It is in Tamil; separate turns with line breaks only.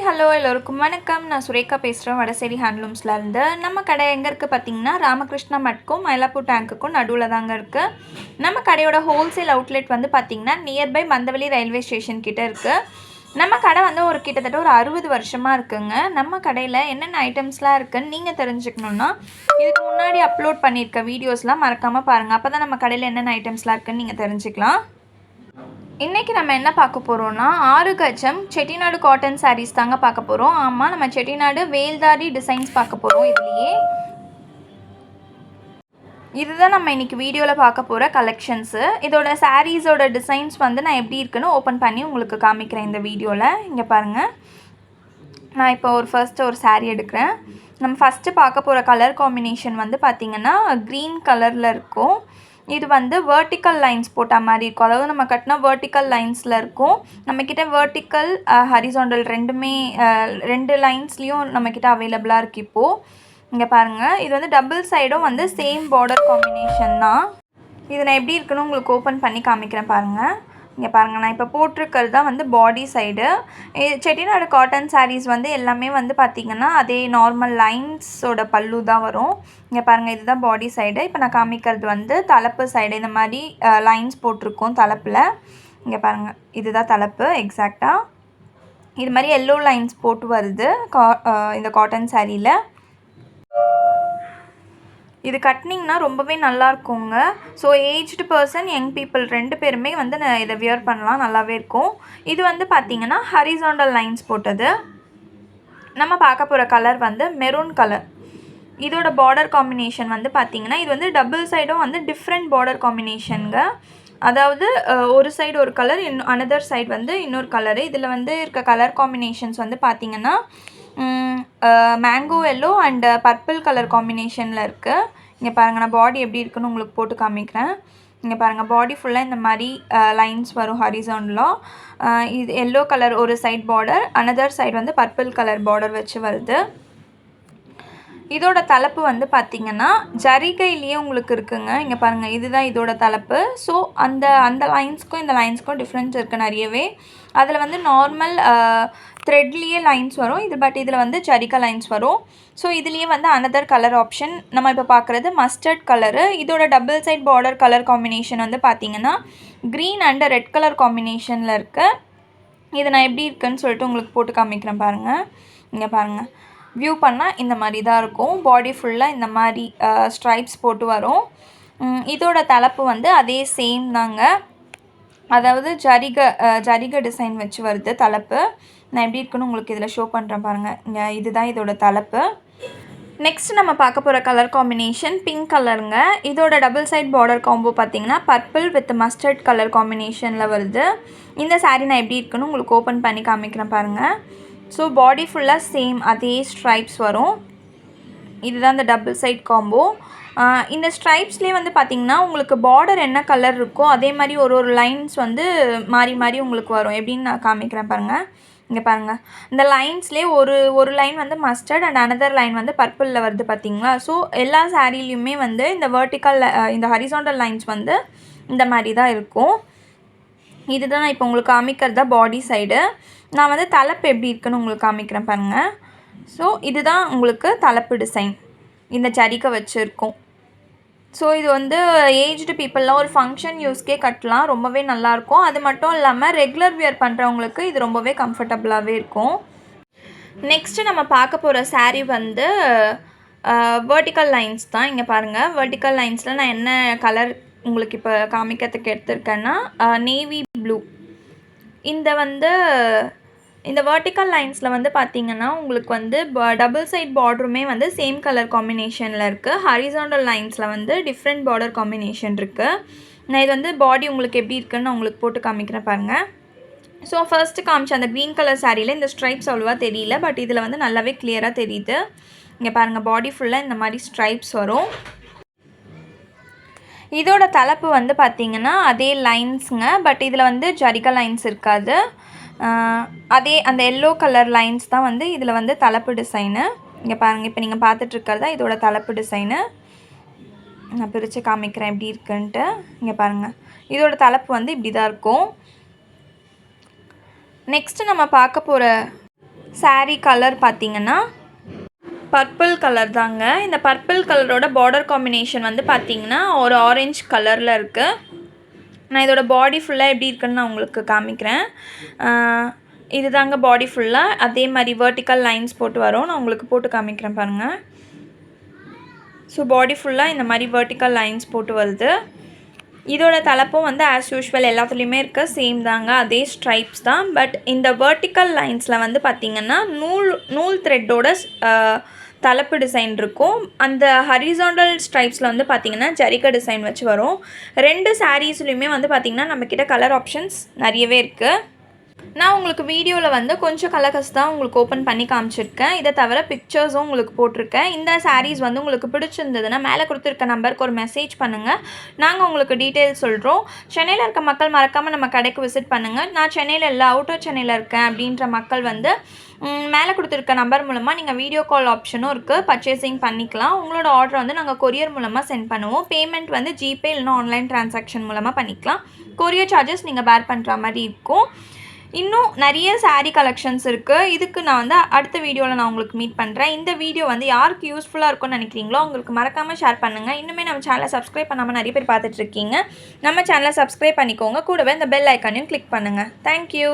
ஹாய் ஹலோ எல்லோருக்கும் வணக்கம். நான் சுரேகா பேசுகிறேன் வடசேரி ஹேண்ட்லூம்ஸ்லேருந்து. நம்ம கடை எங்கே இருக்குது பார்த்திங்கன்னா ராமகிருஷ்ணா மட்க்கும் மயிலாப்பூர் டேங்க்குக்கும் நடுவில் தாங்க இருக்குது. நம்ம கடையோட ஹோல்சேல் அவுட்லெட் வந்து பார்த்திங்கன்னா நியர்பை மந்தவெளி ரயில்வே ஸ்டேஷன் கிட்டே இருக்குது. நம்ம கடை வந்து கிட்டத்தட்ட ஒரு 60 வருஷமாக இருக்குங்க. நம்ம கடையில் என்னென்ன ஐட்டம்ஸ்லாம் இருக்குதுன்னு நீங்கள் தெரிஞ்சுக்கணுன்னா இதுக்கு முன்னாடி அப்லோட் பண்ணியிருக்க வீடியோஸ்லாம் மறக்காமல் பாருங்கள். அப்போ தான் நம்ம கடையில் என்னென்ன ஐட்டம்ஸ்லாம் இருக்குதுன்னு நீங்கள் தெரிஞ்சுக்கலாம். இன்றைக்கி நம்ம என்ன பார்க்க போகிறோன்னா 6 கஜம் செட்டிநாடு காட்டன் சாரீஸ் தாங்க பார்க்க போகிறோம். ஆமாம், நம்ம செட்டிநாடு வேல்தாரி டிசைன்ஸ் பார்க்க போகிறோம். இதுதான் நம்ம இன்றைக்கி வீடியோவில் பார்க்க போகிற கலெக்ஷன்ஸு. இதோட சாரீஸோட டிசைன்ஸ் வந்து நான் எப்படி இருக்குன்னு ஓப்பன் பண்ணி உங்களுக்கு காமிக்கிறேன் இந்த வீடியோவில். இங்கே பாருங்கள், நான் இப்போ ஃபர்ஸ்ட்டு ஒரு சாரீ எடுக்கிறேன். நம்ம ஃபஸ்ட்டு பார்க்க போகிற கலர் காம்பினேஷன் வந்து பார்த்திங்கன்னா க்ரீன் கலரில் இருக்கும். இது வந்து வேர்ட்டிக்கல் லைன்ஸ் போட்ட மாதிரி இருக்கும். அதாவது நம்ம கட்டினா வேர்ட்டிக்கல் லைன்ஸில் இருக்கும். நம்மக்கிட்ட வேர்ட்டிக்கல் ஹரிசாண்டல் ரெண்டு லைன்ஸ்லேயும் நம்மக்கிட்ட அவைலபிளாக இருக்குது இப்போது. இங்கே பாருங்கள், இது வந்து டபுள் சைடும் வந்து சேம் பார்டர் காம்பினேஷன் தான். இது நான் எப்படி இருக்குன்னு உங்களுக்கு ஓப்பன் பண்ணி காமிக்கிறேன் பாருங்கள். இங்கே பாருங்கள், நான் இப்போ போட்டிருக்கிறது தான் வந்து பாடி சைடு. செட்டிநாடு காட்டன் சாரீஸ் வந்து எல்லாமே வந்து பார்த்திங்கன்னா அதே நார்மல் லைன்ஸோட பல்லு தான் வரும். இங்கே பாருங்கள், இதுதான் பாடி சைடு. இப்போ நான் காமிக்கிறது வந்து தலைப்பு சைடு. இந்த மாதிரி லைன்ஸ் போட்டிருக்கோம் தலைப்பில். இங்கே பாருங்கள், இதுதான் தலைப்பு எக்ஸாக்டாக. இது மாதிரி எல்லோ லைன்ஸ் போட்டு வருது இந்த காட்டன் சாரியில். இது கட்டினிங்கன்னா ரொம்பவே நல்லாயிருக்குங்க. So aged person, young people 2 பேருமே வந்து இதை வியர் பண்ணலாம், நல்லாவே இருக்கும். இது வந்து பார்த்திங்கன்னா ஹரிசாண்டல் லைன்ஸ் போட்டது. நம்ம பார்க்க போகிற கலர் வந்து மெரூன் கலர். இதோட பார்டர் காம்பினேஷன் வந்து பார்த்திங்கன்னா இது வந்து டபுள் சைடும் வந்து டிஃப்ரெண்ட் பார்டர் காம்பினேஷனுங்க. அதாவது ஒரு சைடு ஒரு கலர், அனதர் சைடு வந்து இன்னொரு கலரு. இதில் வந்து இருக்க கலர் காம்பினேஷன்ஸ் வந்து பார்த்திங்கன்னா mango yellow and purple colour காம்பினேஷனில் இருக்குது. இங்கே பாருங்கள், நான் பாடி எப்படி இருக்குன்னு உங்களுக்கு போட்டு காமிக்கிறேன். இங்கே பாருங்கள், பாடி ஃபுல்லாக இந்த மாதிரி லைன்ஸ் வரும் ஹரிசாண்டலாக. இது எல்லோ கலர் ஒரு சைட் பார்டர், அனதர் சைடு வந்து பர்பிள் கலர் பார்டர் வச்சு வருது. இதோட தலைப்பு வந்து பார்த்திங்கன்னா ஜரிகையிலேயே உங்களுக்கு இருக்குங்க. இங்கே பாருங்கள், இதுதான் இதோட தலைப்பு. ஸோ அந்த லைன்ஸ்க்கும் இந்த லைன்ஸ்க்கும் டிஃப்ரென்ஸ் இருக்குது நிறையவே. அதில் வந்து நார்மல் த்ரெட்லேயே லைன்ஸ் வரும், இதில் வந்து ஜரிகா லைன்ஸ் வரும். ஸோ இதுலேயே வந்து அனதர் கலர் ஆப்ஷன் நம்ம இப்போ பார்க்குறது மஸ்டர்ட் கலரு. இதோட double side border colour combination வந்து பார்த்திங்கன்னா க்ரீன் அண்ட் ரெட் கலர் காம்பினேஷனில் இருக்குது. இது நான் எப்படி இருக்குன்னு சொல்லிட்டு உங்களுக்கு போட்டு காமிக்கிறேன் பாருங்கள். இங்கே பாருங்கள், வியூ பண்ணால் இந்த மாதிரி தான் இருக்கும். பாடி ஃபுல்லாக இந்த மாதிரி ஸ்ட்ரைப்ஸ் போட்டு வரும். இதோட தலைப்பு வந்து அதே சேம் தாங்க. அதாவது ஜரிகை டிசைன் வச்சு வருது தலைப்பு. நான் எப்படி இருக்குன்னு உங்களுக்கு இதில் ஷோ பண்ணுறேன் பாருங்கள். இதுதான் இதோட தலைப்பு. நெக்ஸ்ட் நம்ம பார்க்க போகிற கலர் காம்பினேஷன் பிங்க் கலருங்க. இதோட டபுள் சைட் பார்டர் காம்போ பார்த்திங்கன்னா பர்பிள் வித் மஸ்டர்ட் கலர் காம்பினேஷனில் வருது. இந்த சாரீ நான் எப்படி இருக்குன்னு உங்களுக்கு ஓப்பன் பண்ணி காமிக்கிறேன் பாருங்கள். ஸோ பாடி ஃபுல்லாக சேம் அதே ஸ்ட்ரைப்ஸ் வரும். இதுதான் இந்த டபுள் சைட் காம்போ. இந்த ஸ்ட்ரைப்ஸ்லேயே வந்து பார்த்திங்கன்னா உங்களுக்கு பார்டர் என்ன கலர் இருக்கோ அதே மாதிரி ஒரு லைன்ஸ் வந்து மாறி மாறி உங்களுக்கு வரும். எப்படின்னு நான் காமிக்கிறேன் பாருங்கள். இங்கே பாருங்கள், இந்த லைன்ஸ்லேயே ஒரு லைன் வந்து மஸ்டர்ட் அண்ட் அனதர் லைன் வந்து பர்பிளில் வருது பார்த்திங்களா. ஸோ எல்லா சாரீலையுமே வந்து இந்த வெர்டிக்கல் இந்த ஹரிசாண்டல் லைன்ஸ் வந்து இந்த மாதிரி தான் இருக்கும். இதுதான் நான் இப்போ உங்களுக்கு காமிக்கிறதா பாடி சைடு. நான் வந்து தலைப்பு எப்படி இருக்குன்னு உங்களுக்கு காமிக்கிறேன் பாருங்கள். ஸோ இதுதான் உங்களுக்கு தலைப்பு டிசைன், இந்த ஜரிகை வச்சுருக்கோம். ஸோ இது வந்து ஏஜ்டு பீப்புளெலாம் ஒரு ஃபங்க்ஷன் யூஸ்க்கே கட்டலாம், ரொம்பவே நல்லாயிருக்கும். அது மட்டும் இல்லாமல் ரெகுலர் வியர் பண்ணுறவங்களுக்கு இது ரொம்பவே கம்ஃபர்டபுளாகவே இருக்கும். நெக்ஸ்ட்டு நம்ம பார்க்க போகிற சாரீ வந்து வெர்டிக்கல் லைன்ஸ் தான். இங்கே பாருங்கள், வெர்டிக்கல் லைன்ஸில் நான் என்ன கலர் உங்களுக்கு இப்போ காமிக்கிறதுக்கு எடுத்திருக்கேன்னா நேவி ப்ளூ. இந்த வெர்டிக்கல் லைன்ஸில் வந்து பார்த்திங்கன்னா உங்களுக்கு வந்து டபுள் சைட் பார்டருமே வந்து சேம் கலர் காம்பினேஷனில் இருக்குது. ஹரிசாண்டல் லைன்ஸில் வந்து டிஃப்ரெண்ட் பார்டர் காம்பினேஷன் இருக்குது. நான் இது வந்து பாடி உங்களுக்கு எப்படி இருக்குன்னு நான் உங்களுக்கு போட்டு காமிக்கிறேன் பாருங்கள். ஸோ ஃபர்ஸ்ட்டு காமிச்ச அந்த க்ரீன் கலர் சாரியில் இந்த ஸ்ட்ரைப்ஸ் அவ்வளோவா தெரியல, பட் இதில் வந்து நல்லாவே கிளியராக தெரியுது. இங்கே பாருங்கள், பாடி ஃபுல்லாக இந்த மாதிரி ஸ்ட்ரைப்ஸ் வரும். இதோட தலைப்பு வந்து பார்த்திங்கன்னா அதே லைன்ஸுங்க, பட் இதில் வந்து ஜரிகா லைன்ஸ் இருக்காது. அதே அந்த எல்லோ கலர் லைன்ஸ் தான் வந்து இதில் வந்து தலைப்பு டிசைனு. இங்கே பாருங்கள், இப்போ நீங்கள் பார்த்துட்ருக்கிறதா இதோட தலைப்பு டிசைனு. நான் பிரித்து காமிக்கிறேன் எப்படி இருக்குன்ட்டு. இங்கே பாருங்கள், இதோட தலைப்பு வந்து இப்படி தான் இருக்கும். நெக்ஸ்ட்டு நம்ம பார்க்க போகிற saree கலர் பார்த்தீங்கன்னா பர்பிள் கலர் தாங்க. இந்த பர்பிள் கலரோட பார்டர் காம்பினேஷன் வந்து பார்த்தீங்கன்னா ஒரு ஆரஞ்சு கலரில் இருக்குது. நான் இதோட பாடி ஃபுல்லாக எப்படி இருக்குன்னு நான் உங்களுக்கு காமிக்கிறேன். இது தாங்க பாடி ஃபுல்லாக. அதே மாதிரி வெர்டிக்கல் லைன்ஸ் போட்டு வரும். நான் உங்களுக்கு போட்டு காமிக்கிறேன் பாருங்கள். ஸோ பாடி ஃபுல்லாக இந்த மாதிரி வெர்டிக்கல் லைன்ஸ் போட்டு வருது. இதோட தலைப்பும் வந்து ஆஸ் யூஷுவல் எல்லாத்துலேயுமே இருக்க சேம் தாங்க, அதே ஸ்ட்ரைப்ஸ் தான். பட் இந்த வெர்டிக்கல் லைன்ஸில் வந்து பார்த்திங்கன்னா நூல் த்ரெட்டோட தலைப்பு டிசைன் இருக்கும். அந்த ஹரிசாண்டல் ஸ்ட்ரைப்ஸில் வந்து பார்த்திங்கன்னா ஜரிகா டிசைன் வச்சு வரும். 2 சாரீஸ்லையுமே வந்து பார்த்திங்கன்னா நம்மக்கிட்ட கலர் ஆப்ஷன்ஸ் நிறையவே இருக்குது. நான் உங்களுக்கு வீடியோவில் வந்து கொஞ்சம் கலர்ஸ் தான் உங்களுக்கு ஓப்பன் பண்ணி காமிச்சிருக்கேன். இதை தவிர பிக்சர்ஸும் உங்களுக்கு போட்டிருக்கேன். இந்த சாரீஸ் வந்து உங்களுக்கு பிடிச்சிருந்ததுன்னா மேலே கொடுத்துருக்க நம்பருக்கு ஒரு மெசேஜ் பண்ணுங்கள். நாங்கள் உங்களுக்கு டீட்டெயில்ஸ் சொல்கிறோம். சென்னையில் இருக்க மக்கள் மறக்காமல் நம்ம கடைக்கு விசிட் பண்ணுங்கள். நான் சென்னையில் இல்லை, அவுட் ஆஃப் சென்னையில் இருக்கேன் அப்படின்ற மக்கள் வந்து மேலே கொடுத்துருக்க நம்பர் மூலமாக நீங்கள் வீடியோ கால் ஆப்ஷனும் இருக்குது, பர்ச்சேசிங் பண்ணிக்கலாம். உங்களோட ஆர்டர் வந்து நாங்கள் கொரியர் மூலமாக சென்ட் பண்ணுவோம். பேமெண்ட் வந்து ஜிபே இல்லைனா ஆன்லைன் ட்ரான்சாக்ஷன் மூலமாக பண்ணிக்கலாம். கொரியர் சார்ஜஸ் நீங்கள் பேர் பண்ணுற மாதிரி இருக்கும். இன்னும் நிறைய சாரீ கலெக்ஷன்ஸ் இருக்குது. இதுக்கு நான் வந்து அடுத்த வீடியோவில் நான் உங்களுக்கு மீட் பண்ணுறேன். இந்த வீடியோ வந்து யாருக்கு யூஸ்ஃபுல்லாக இருக்கும்னு நினைக்கிறீங்களோ உங்களுக்கு மறக்காமல் ஷேர் பண்ணுங்கள். இன்னுமே நம்ம சேனலை சப்ஸ்கிரைப் பண்ணாமல் நிறைய பேர் பார்த்துட்ருக்கீங்க. நம்ம சேனலை சப்ஸ்கிரைப் பண்ணிக்கோங்க. கூடவே இந்த பெல் ஐக்கானையும் கிளிக் பண்ணுங்கள். தேங்க்யூ.